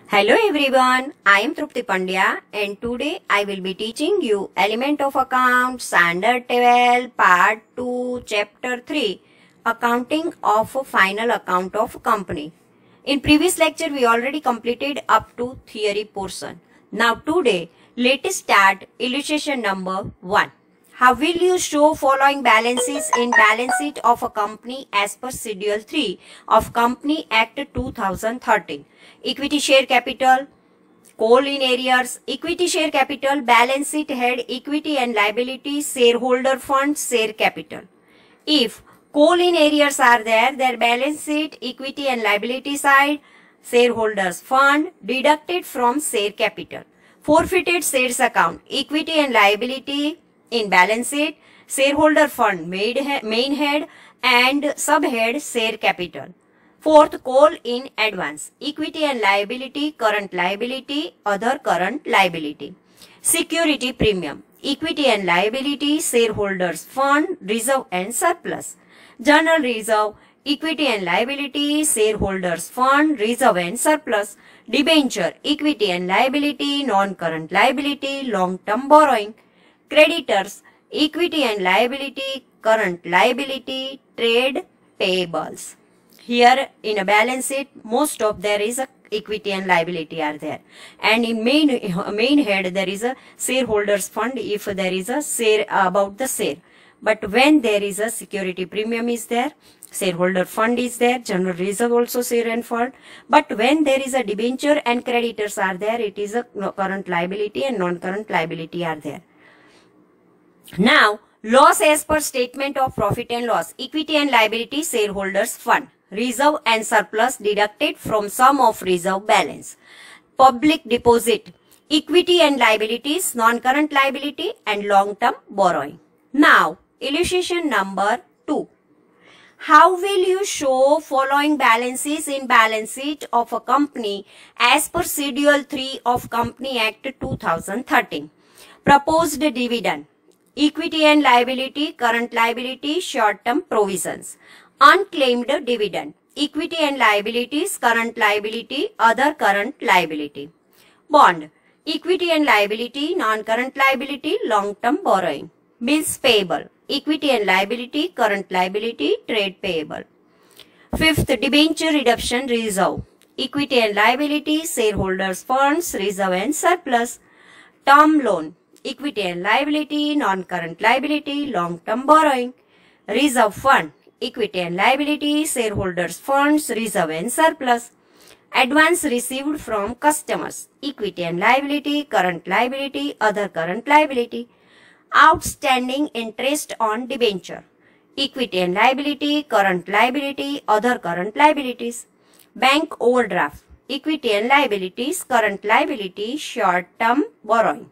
Hello everyone, I am Trupti Pandya and today I will be teaching you Element of Account, Standard 12, Part 2, Chapter 3, Accounting of a Final Account of Company. In previous lecture we already completed up to theory portion. Now today let us start illustration number 1. How will you show following balances in balance sheet of a company as per Schedule 3 of Company Act 2013? Equity share capital, coal in arrears, equity share capital, balance sheet head, equity and liability, shareholder fund, share capital. If coal in arrears are there, their balance sheet, equity and liability side, shareholders fund deducted from share capital. Forfeited shares account, equity and liability in balance sheet, shareholder fund, main head and subhead share capital. Fourth, coal in advance, equity and liability, current liability, other current liability. Security premium, equity and liability, shareholders fund, reserve and surplus. General reserve, equity and liability, shareholders fund, reserve and surplus. Debenture, equity and liability, non-current liability, long-term borrowing. Creditors, equity and liability, current liability, trade payables. Here in a balance sheet, most of there is a equity and liability are there, and in main head there is a shareholders fund if there is a share about the share. But when there is a security premium is there, shareholder fund is there, general reserve also share and fund. But when there is a debenture and creditors are there, it is a current liability and non-current liability are there. Now, loss as per statement of profit and loss, equity and liability, shareholders fund, reserve and surplus deducted from sum of reserve balance. Public deposit, equity and liabilities, non-current liability and long-term borrowing. Now, illustration number 2. How will you show following balances in balance sheet of a company as per Schedule 3 of Company Act 2013? Proposed dividend, equity and liability, current liability, short-term provisions. Unclaimed dividend, equity and liabilities, current liability, other current liability. Bond, equity and liability, non-current liability, long-term borrowing. Bills payable, equity and liability, current liability, trade payable. Fifth, debenture redemption reserve, equity and liability, shareholders funds, reserve and surplus. Term loan, equity and liability, non-current liability, long-term borrowing. Reserve fund, equity and liability, shareholders funds, reserve and surplus. Advance received from customers, equity and liability, current liability, other current liability. Outstanding interest on debenture, equity and liability, current liability, other current liabilities. Bank overdraft, equity and liabilities, current liability, short-term borrowing.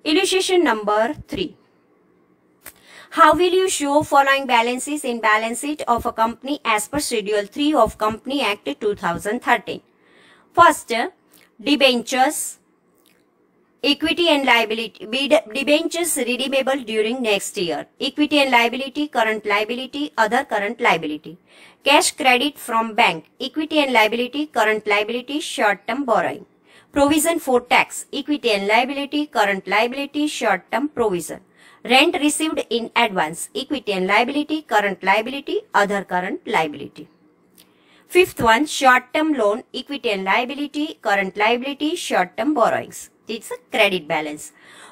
Illustration number 3. How will you show following balances in balance sheet of a company as per Schedule 3 of Company Act 2013? First, debentures, equity and liability, debentures redeemable during next year, equity and liability, current liability, other current liability. Cash credit from bank, equity and liability, current liability, short-term borrowing. Provision for tax, equity and liability, current liability, short-term provision. Rent received in advance, equity and liability, current liability, other current liability. Fifth one, short-term loan, equity and liability, current liability, short-term borrowings. It's a credit balance.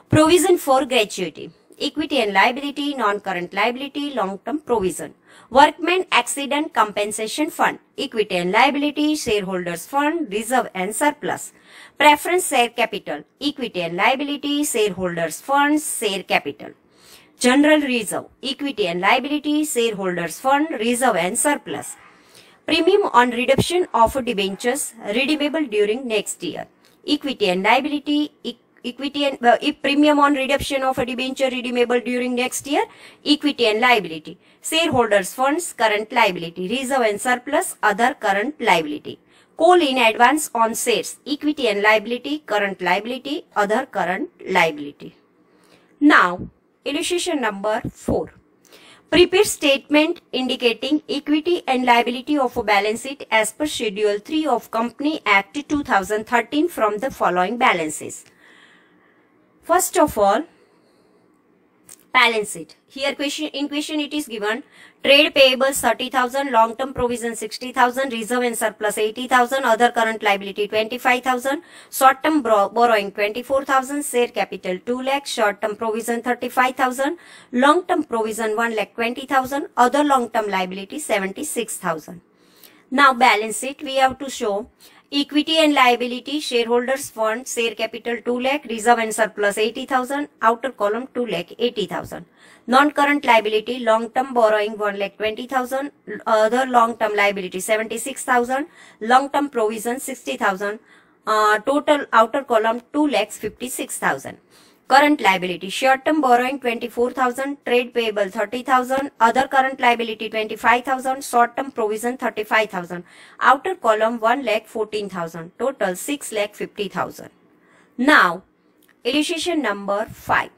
Provision for gratuity, equity and liability, non-current liability, long-term provision. Workman accident compensation fund, equity and liability, shareholders fund, reserve and surplus. Preference share capital, equity and liability, shareholders funds, share capital. General reserve, equity and liability, shareholders fund, reserve and surplus. Premium on redemption of debentures redeemable during next year, equity and liability, equity and premium on redemption of a debenture redeemable during next year, equity and liability. Shareholders funds, current liability, reserve and surplus, other current liability. Coal in advance on shares, equity and liability, current liability, other current liability. Now, illustration number 4. Prepare statement indicating equity and liability of a balance sheet as per Schedule 3 of Company Act 2013 from the following balances. First of all, balance sheet. Here in question it is given trade payables 30,000, long term provision 60,000, reserve and surplus 80,000, other current liability 25,000, short term borrowing 24,000, share capital 2 lakh, short term provision 35,000, long term provision 1 lakh 20,000, other long term liability 76,000. Now balance sheet we have to show equity and liability, shareholders fund, share capital 2 lakh, reserve and surplus 80,000, outer column 2 lakh 80,000. Non-current liability, long-term borrowing 1 lakh 20,000, other long-term liability 76,000, long-term provision 60,000, total outer column 2 lakhs 56,000. Current liability, short-term borrowing 24,000, trade payable 30,000, other current liability 25,000, short-term provision 35,000, outer column 1 lakh 14,000, total 6 lakh 50,000. Now, illustration number 5.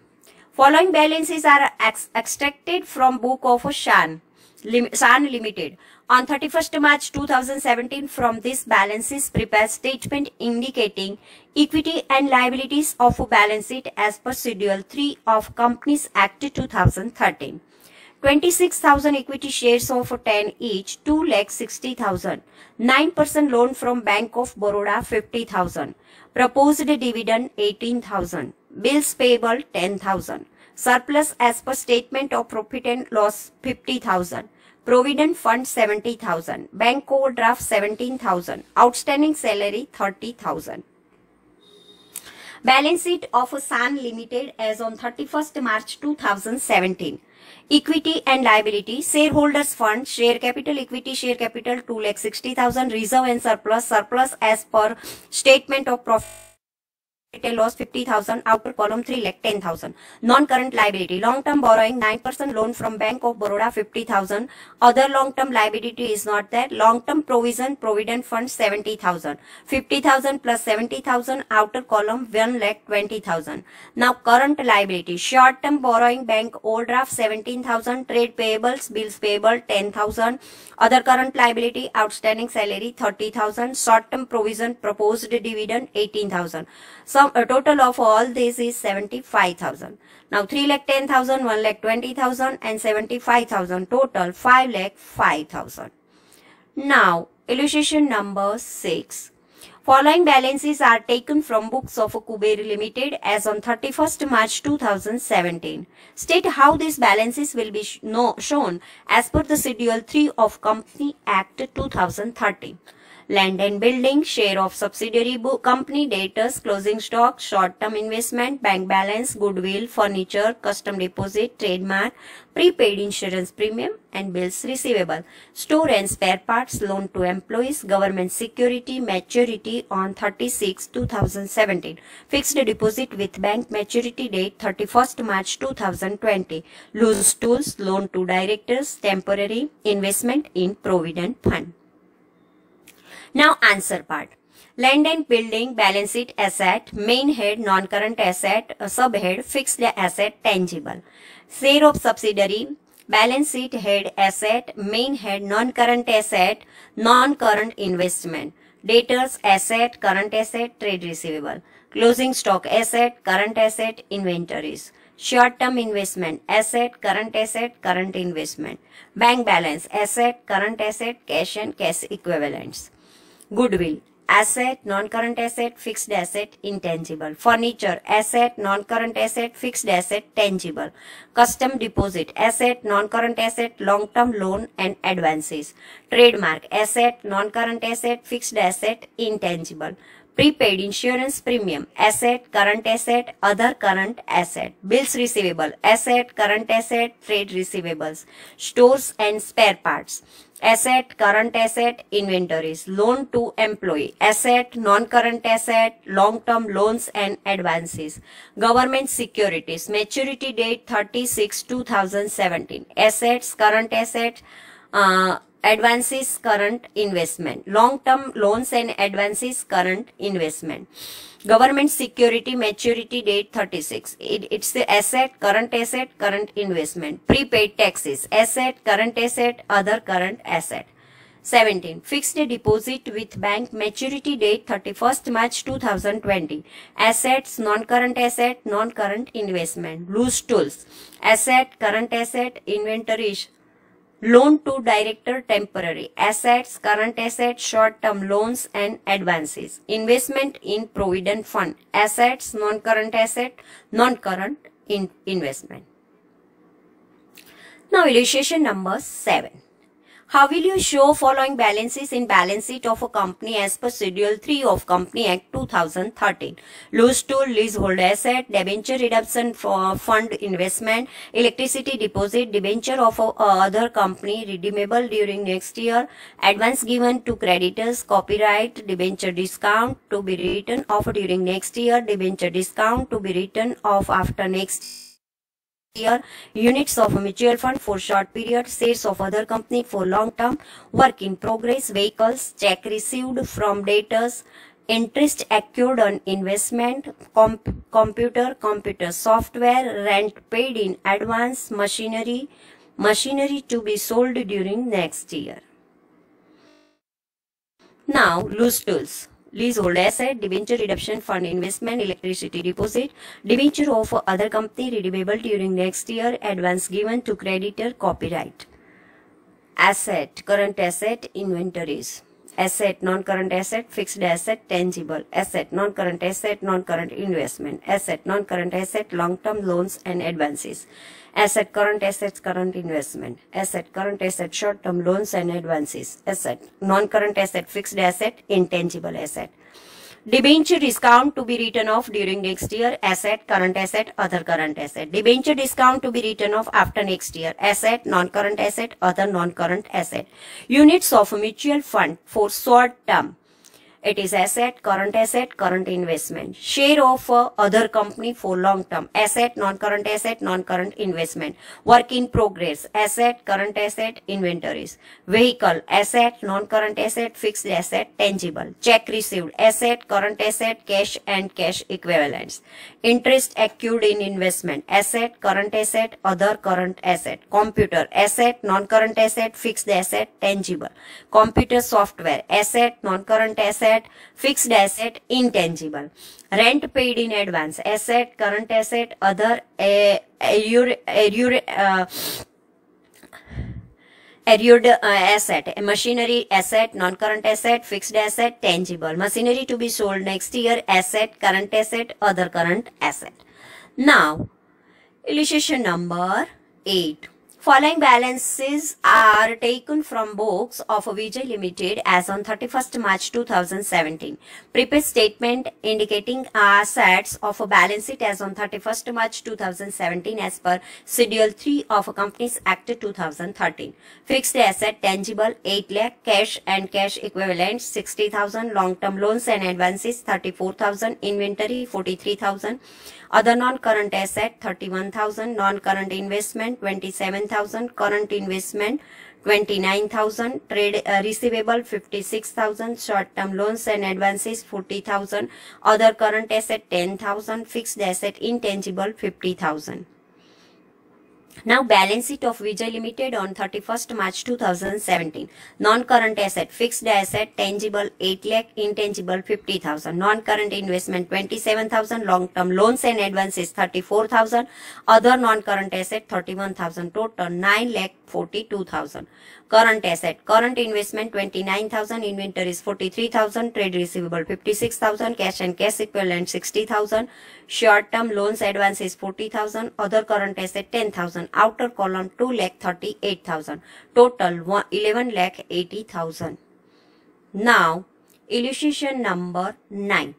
Following balances are extracted from book of Shan Limited. On 31st March 2017, from this balances prepare statement indicating equity and liabilities of a balance sheet as per Schedule 3 of Companies Act 2013. 26,000 equity shares of 10 each, 2,60,000. 9% loan from Bank of Baroda 50,000. Proposed dividend 18,000. Bills payable 10,000. Surplus as per statement of profit and loss 50,000. Provident fund 70,000. Bank overdraft 17,000. Outstanding salary 30,000. Balance sheet of Shan Limited as on 31st March 2017. Equity and liability, shareholders fund, share capital, equity share capital 2,60,000, reserve and surplus as per statement of profit and loss 50,000, outer column 3,10,000. Non-current liability, long-term borrowing 9% loan from Bank of Baroda 50,000, other long-term liability is not there. Long-term provision, provident fund 70,000, 50,000 plus 70,000, outer column 1,20,000. Now current liability, short-term borrowing, bank overdraft 17,000, trade payables, bills payable 10,000, other current liability, outstanding salary 30,000, short-term provision, proposed dividend 18,000. A total of all this is 75,000. Now 3,10,000, 1,20,000 and 75,000, total 5,05,000. Now illustration number 6. Following balances are taken from books of Kuber Limited as on 31st March 2017. State how these balances will be shown as per the Schedule 3 of Company Act 2013. Land and building, share of subsidiary company, debtors, closing stock, short-term investment, bank balance, goodwill, furniture, custom deposit, trademark, prepaid insurance premium and bills receivable, store and spare parts, loan to employees, government security, maturity on 36/2017, fixed deposit with bank maturity date 31st March 2020, loose tools, loan to directors, temporary investment in provident fund. Now answer part. Land and building, balance sheet asset, main head, non-current asset, subhead, fixed asset, tangible. Share of subsidiary, balance sheet head asset, main head, non-current asset, non-current investment. Debtors asset, current asset, trade receivable. Closing stock asset, current asset, inventories. Short-term investment asset, current investment. Bank balance asset, current asset, cash and cash equivalents. Goodwill, asset, non-current asset, fixed asset, intangible. Furniture, asset, non-current asset, fixed asset, tangible. Custom deposit, asset, non-current asset, long-term loan and advances. Trademark, asset, non-current asset, fixed asset, intangible. Prepaid insurance premium, asset, current asset, other current asset. Bills receivable, asset, current asset, trade receivables. Stores and spare parts, asset, current asset, inventories. Loan to employee, asset, non-current asset, long-term loans and advances. Government securities, maturity date 36/2017. Assets, current asset, advances current investment. Long-term loans and advances current investment. Government security maturity date 36. It's the asset, current investment. Prepaid taxes, asset, current asset, other current asset. 17. Fixed deposit with bank maturity date 31st March 2020. Assets, non-current asset, non-current investment. Loose tools, asset, current asset, inventories. Loan to director temporary. Assets, current assets, short-term loans and advances. Investment in provident fund. Assets, non-current asset, non-current investment. Now illustration number 7. How will you show following balances in balance sheet of a company as per Schedule 3 of Company Act 2013? Loose tool, leasehold asset, debenture redemption for fund investment, electricity deposit, debenture of other company redeemable during next year, advance given to creditors, copyright, debenture discount to be written off during next year, debenture discount to be written off after next year, units of a mutual fund for short period, shares of other company for long term, work in progress, vehicles, check received from debtors, interest accrued on investment, computer software, rent paid in advance, machinery to be sold during next year. Now, loose tools. Leasehold asset, debenture redemption fund investment, electricity deposit, debenture of other company redeemable during next year, advance given to creditor, copyright. Asset, current asset, inventories. Asset, non-current asset, fixed asset, tangible. Asset, non-current asset, non-current investment. Asset, non-current asset, long-term loans and advances. Asset, current assets, current investment. Asset, current asset, short-term loans and advances. Asset, non-current asset, fixed asset, intangible asset. Debenture discount to be written off during next year. Asset, current asset, other current asset. Debenture discount to be written off after next year. Asset, non-current asset, other non-current asset. Units of mutual fund for short term. It is asset, current investment. Share of other company for long term. Asset, non-current investment. Work in progress. Asset, current asset, inventories. Vehicle, asset, non-current asset, fixed asset, tangible. Check received. Asset, current asset, cash and cash equivalents. Interest accrued in investment. Asset, current asset, other current asset. Computer, asset, non-current asset, fixed asset, tangible. Computer software, asset, non-current asset, fixed asset, intangible. Rent paid in advance, asset, current asset, other asset. Machinery, asset, non-current asset, fixed asset, tangible. Machinery to be sold next year, asset, current asset, other current asset. Now, illustration number 8. Following balances are taken from books of Vijay Limited as on 31st March 2017. Prepaid statement indicating assets of a balance sheet as on 31st March 2017 as per Schedule 3 of Companies Act 2013. Fixed asset tangible 8 lakh, cash and cash equivalents 60,000, long-term loans and advances 34,000, inventory 43,000. Other non-current asset 31,000, non-current investment 27,000, current investment 29,000, trade receivable 56,000, short-term loans and advances 40,000, other current asset 10,000, fixed asset intangible 50,000. Now balance sheet of Vijay Limited on 31st March 2017. Non-current asset, fixed asset, tangible 8 lakh, intangible 50,000. Non-current investment 27,000, long-term loans and advances 34,000, other non-current asset 31,000, total 9 lakh 42,000. Current asset, current investment 29,000, inventories 43,000, trade receivable 56,000, cash and cash equivalent 60,000, short-term loans advances 40,000, other current asset 10,000, outer column 2 lakh 38,000, total 11 lakh 80,000. Now, illustration number 9.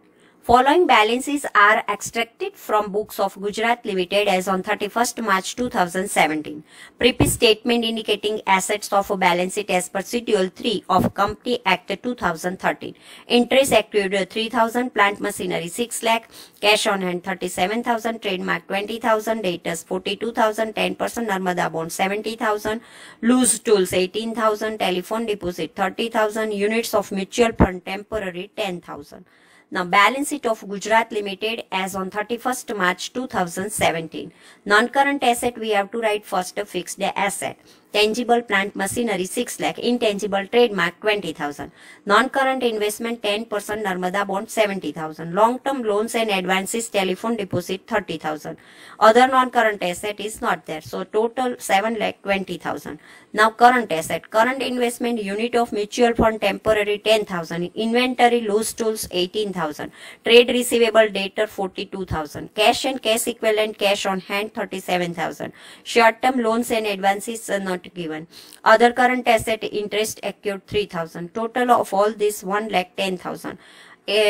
Following balances are extracted from books of Gujarat Limited as on 31st March 2017. Previous statement indicating assets of a balance sheet as per Schedule 3 of Company Act 2013. Interest accrued 3,000, plant machinery 6 lakh, cash on hand 37,000, trademark 20,000, debtors 42,000, 10% Narmada bond 70,000, loose tools 18,000, telephone deposit 30,000, units of mutual fund temporary 10,000. Now, balance sheet of Gujarat Limited as on 31st March 2017. Non-current asset we have to write first, fixed asset. Tangible plant machinery 6 lakh, intangible trademark 20,000. Non-current investment 10%, Narmada bond 70,000. Long-term loans and advances, telephone deposit 30,000. Other non-current asset is not there. So total 7 lakh 20,000. Now current asset, current investment, unit of mutual fund temporary 10,000. Inventory loose tools 18,000. Trade receivable debtor 42,000. Cash and cash equivalent, cash on hand 37,000. Short-term loans and advances are not given. Other current asset, interest accrued 3,000. Total of all this 1 lakh 10,000.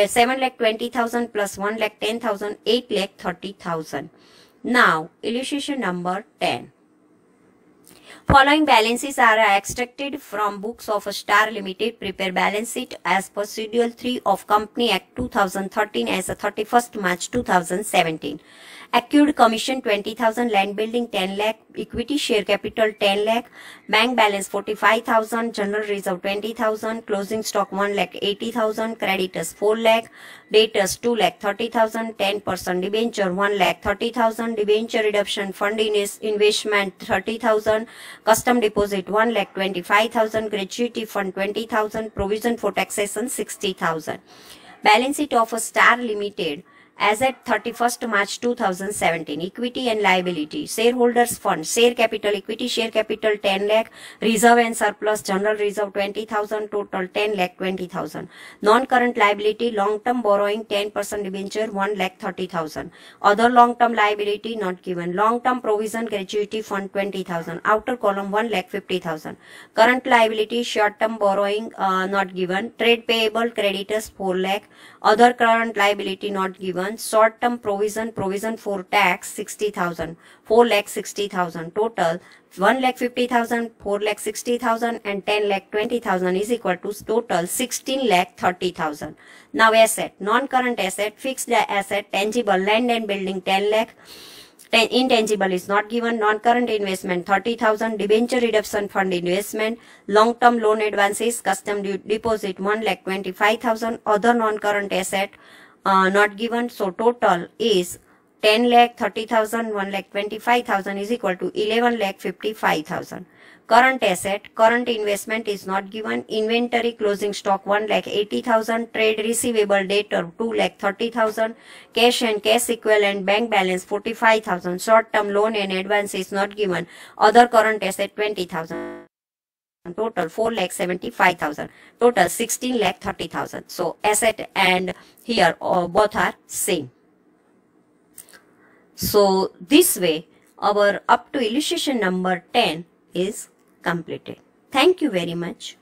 7 lakh 20,000 plus 1 lakh 10,000, 8 lakh 30,000. Now illustration number 10. Following balances are extracted from books of Star Limited. Prepare balance sheet as per Schedule 3 of Company Act 2013 as 31st March 2017. Accrued commission 20,000, land building 10 lakh, equity share capital 10 lakh, bank balance 45,000, general reserve 20,000, closing stock 1 lakh 80,000, creditors 4 lakh, debtors 2 lakh 30,000, 10% debenture 1 lakh 30,000, debenture redemption fund investment 30,000, custom deposit 1 lakh 25,000, gratuity fund 20,000, provision for taxation 60,000. Balance sheet of a Star Limited as at 31st March 2017. Equity and liability. Shareholders fund. Share capital, equity share capital 10 lakh. Reserve and surplus, general reserve 20,000. Total 10 lakh 20,000. Non-current liability, long-term borrowing 10% debenture 1 lakh 30,000. Other long-term liability not given. Long-term provision, gratuity fund 20,000. Outer column 1 lakh 50,000. Current liability, short-term borrowing not given. Trade payable, creditors 4 lakh. Other current liability not given. Short-term provision for tax 60,000, 4 lakh 60,000. Total 1 lakh 50,000, 4 lakh 60,000 and 10 lakh 20,000 is equal to total 16 lakh 30,000. Now asset, non-current asset, fixed asset, tangible, land and building 10 lakh. Intangible is not given. Non-current investment 30,000, debenture redemption fund investment, long-term loan advances, custom deposit 1 lakh 25,000, other non-current asset not given. So total is 10 lakh 30,000, 1 lakh 25,000 is equal to 11 lakh 55,000. Current asset, current investment is not given. Inventory closing stock 1 lakh 80,000, trade receivable debtor 2 lakh 30,000, cash and cash equivalent, bank balance 45,000, short-term loan and advance is not given. Other current asset 20,000. Total 4 lakh 75,000. Total 16 lakh 30,000. So asset and here both are same. So this way our up to illustration number 10 is completed. Thank you very much.